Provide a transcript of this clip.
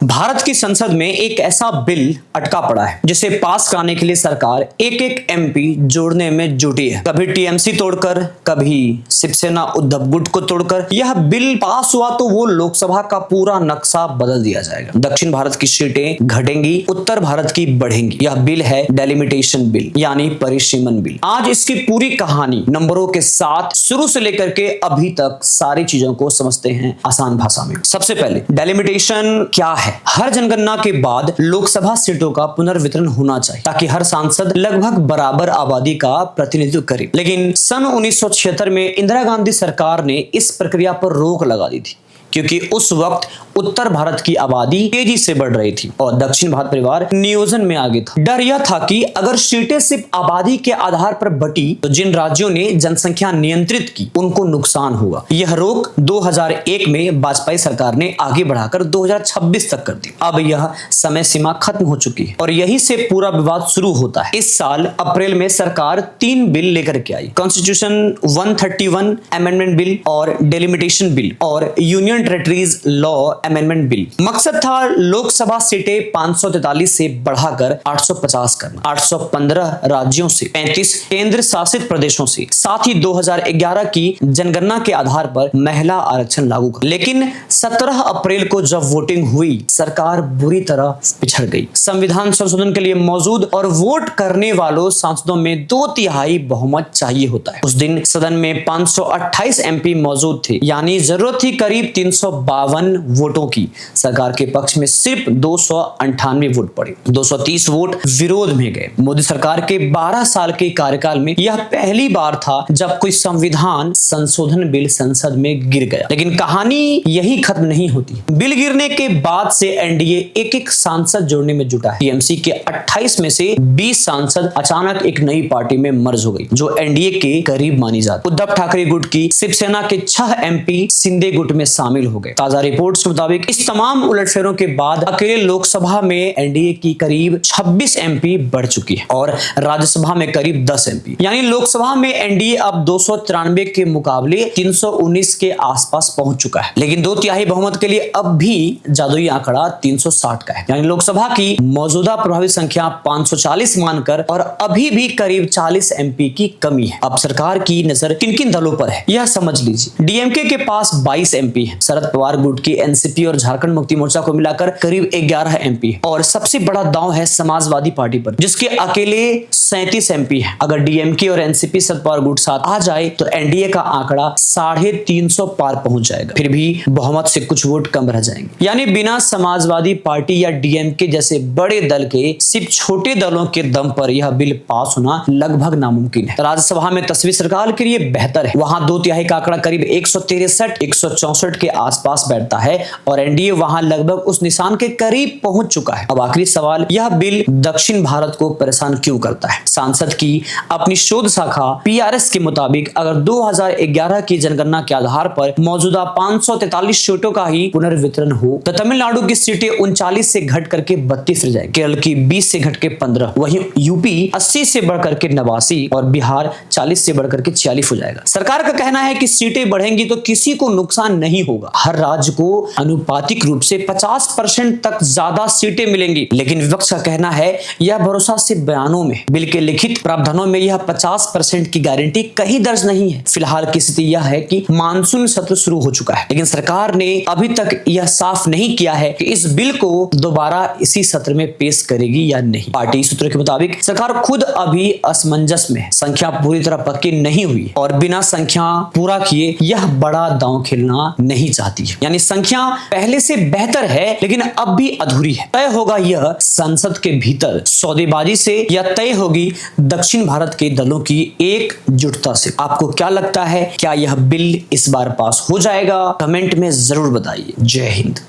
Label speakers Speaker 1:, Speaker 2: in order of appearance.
Speaker 1: भारत की संसद में एक ऐसा बिल अटका पड़ा है जिसे पास कराने के लिए सरकार एक एक एमपी जोड़ने में जुटी है। कभी टीएमसी तोड़कर, कभी शिवसेना उद्धव गुट को तोड़कर। यह बिल पास हुआ तो वो लोकसभा का पूरा नक्शा बदल दिया जाएगा। दक्षिण भारत की सीटें घटेंगी, उत्तर भारत की बढ़ेंगी। यह बिल है डेलिमिटेशन बिल, यानी परिसीमन बिल। आज इसकी पूरी कहानी नंबरों के साथ शुरू से लेकर के अभी तक सारी चीजों को समझते हैं आसान भाषा में। सबसे पहले डेलिमिटेशन क्या है? हर जनगणना के बाद लोकसभा सीटों का पुनर्वितरण होना चाहिए ताकि हर सांसद लगभग बराबर आबादी का प्रतिनिधित्व करे। लेकिन सन 1976 में इंदिरा गांधी सरकार ने इस प्रक्रिया पर रोक लगा दी थी, क्योंकि उस वक्त उत्तर भारत की आबादी तेजी से बढ़ रही थी और दक्षिण भारत परिवार नियोजन में आगे था। डर यह था कि अगर सीटें सिर्फ आबादी के आधार पर बटी तो जिन राज्यों ने जनसंख्या नियंत्रित की उनको नुकसान होगा। यह रोक 2001 में वाजपेयी सरकार ने आगे बढ़ाकर 2026 तक कर दी। अब यह समय सीमा खत्म हो चुकी है और यही से पूरा विवाद शुरू होता है। इस साल अप्रैल में सरकार 3 बिल लेकर के आई, कॉन्स्टिट्यूशन 131 अमेंडमेंट बिल और डेलिमिटेशन बिल और union territories law amendment bill. मकसद था लोकसभा सीटें 543 से बढ़ाकर 850 करना, 815 राज्यों से, 35 केंद्र शासित प्रदेशों से। साथ ही 2011 की जनगणना के आधार पर महिला आरक्षण लागू कर। लेकिन 17 अप्रैल को जब वोटिंग हुई, सरकार बुरी तरह पिछड़ गई। संविधान संशोधन के लिए मौजूद और वोट करने वालों सांसदों में 2/3 बहुमत चाहिए होता है। उस दिन सदन में 528 एमपी मौजूद थे, यानी जरूरत थी करीब 352 वोटों की। सरकार के पक्ष में सिर्फ 298 वोट पड़े, 230 वोट विरोध में गए। मोदी सरकार के 12 साल के कार्यकाल में यह पहली बार था जब कोई संविधान संशोधन बिल संसद में गिर गया। लेकिन कहानी यही खत्म नहीं होती। बिल गिरने के बाद से एनडीए एक एक सांसद जोड़ने में जुटा है। टीएमसी के 28 में से 20 सांसद अचानक एक नई पार्टी में मर्ज हो गई, जो एनडीए के करीब मानी जाती। उद्धव ठाकरे गुट की शिवसेना के 6 एमपी शिंदे गुट में शामिल हो गए। ताजा रिपोर्ट्स के मुताबिक इस तमाम उलटफेरों के बाद अकेले लोकसभा में एनडीए की करीब 26 एमपी बढ़ चुकी है और राज्यसभा में करीब 10 एमपी। यानी लोकसभा में एनडीए अब 293 के मुकाबले 319 के आसपास पहुंच चुका है। लेकिन 2/3 बहुमत के लिए अब भी जादुई आंकड़ा 360 का है। यानी लोकसभा की मौजूदा प्रभावी संख्या 540 मानकर और अभी भी करीब 40 एमपी की कमी है। अब सरकार की नजर किन किन दलों पर है यह समझ लीजिए। डीएमके के पास 22 एमपी है। शरद पवार गुट की एनसीपी और झारखंड मुक्ति मोर्चा को मिलाकर करीब 11 एमपी है। और सबसे बड़ा दांव है समाजवादी पार्टी पर, जिसके अकेले 37 एमपी है। अगर डीएमके और एनसीपी शरद पवार गुट साथ आ जाए तो एनडीए का आंकड़ा 350 पार पहुंच जाएगा। फिर भी बहुमत से कुछ वोट कम रह जाएंगे। यानी बिना समाजवादी पार्टी या डीएमके जैसे बड़े दल के सिर्फ छोटे दलों के दम पर यह बिल पास होना लगभग नामुमकिन है। राज्यसभा में तस्वीर सरकार के लिए बेहतर है। वहां 2/3 का आंकड़ा करीब 163 164 के आसपास बैठता है और एनडीए वहां लगभग उस निशान के करीब पहुंच चुका है। अब आखिरी सवाल, यह बिल दक्षिण भारत को परेशान क्यों करता है? सांसद की अपनी शोध शाखा पीआरएस के मुताबिक अगर 2011 की जनगणना के आधार पर मौजूदा 543 सीटों का ही पुनर्वितरण हो तो तमिलनाडु की सीटें 39 से घट करके 32 रह जाएगी, केरल की 20 से घट के 15, वहीं यूपी 80 से बढ़ करके 89 और बिहार 40 से बढ़ करके 46 हो जाएगा। सरकार का कहना है कि सीटें बढ़ेंगी तो किसी को नुकसान नहीं होगा। हर राज्य को अनुपातिक रूप से 50% तक ज्यादा सीटें मिलेंगी। लेकिन विपक्ष का कहना है यह भरोसा सिर्फ बयानों में, बिल के लिखित प्रावधानों में यह 50% की गारंटी कहीं दर्ज नहीं है। फिलहाल की स्थिति यह है कि मानसून सत्र शुरू हो चुका है, लेकिन सरकार ने अभी तक यह साफ नहीं किया है कि इस बिल को दोबारा इसी सत्र में पेश करेगी या नहीं। पार्टी सूत्रों के मुताबिक सरकार खुद अभी असमंजस में है। संख्या पूरी तरह पक्की नहीं हुई और बिना संख्या पूरा किए यह बड़ा दांव खेलना नहीं चाहती है। यानी संख्या पहले से बेहतर है लेकिन अब भी अधूरी है। तय होगा यह संसद के भीतर सौदेबाजी से या तय होगी दक्षिण भारत के दलों की एकजुटता से। आपको क्या लगता है, क्या यह बिल इस बार पास हो जाएगा? कमेंट में जरूर बताइए। जय हिंद।